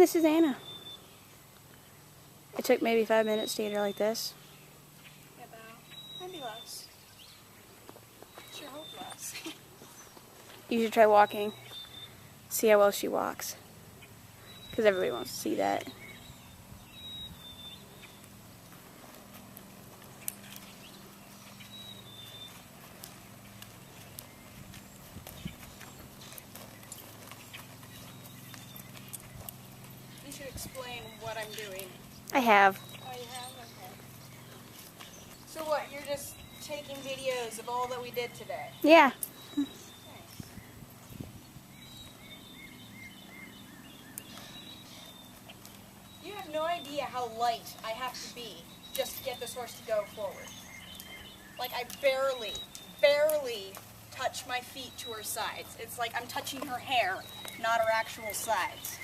this is Anna. It took maybe 5 minutes to get her like this. About, maybe less. Sure hope less. You should try walking. See how well she walks. Because everybody wants to see that. You should explain what I'm doing. I have. Oh, you have? Okay. So what, you're just taking videos of all that we did today? Yeah. Nice. You have no idea how light I have to be just to get this horse to go forward. Like I barely touch my feet to her sides. It's like I'm touching her hair, not her actual sides.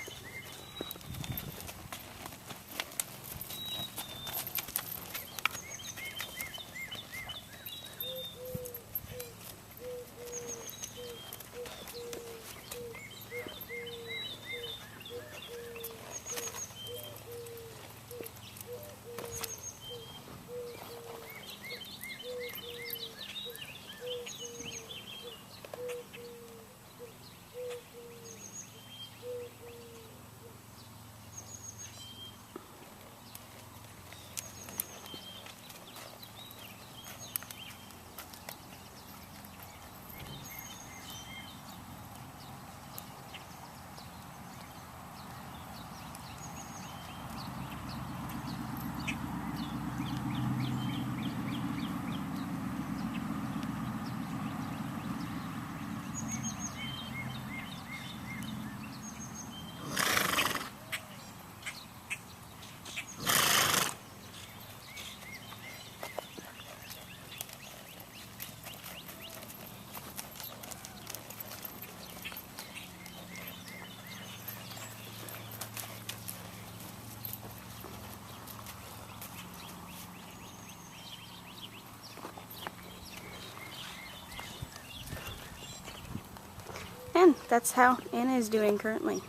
And that's how Anna is doing currently.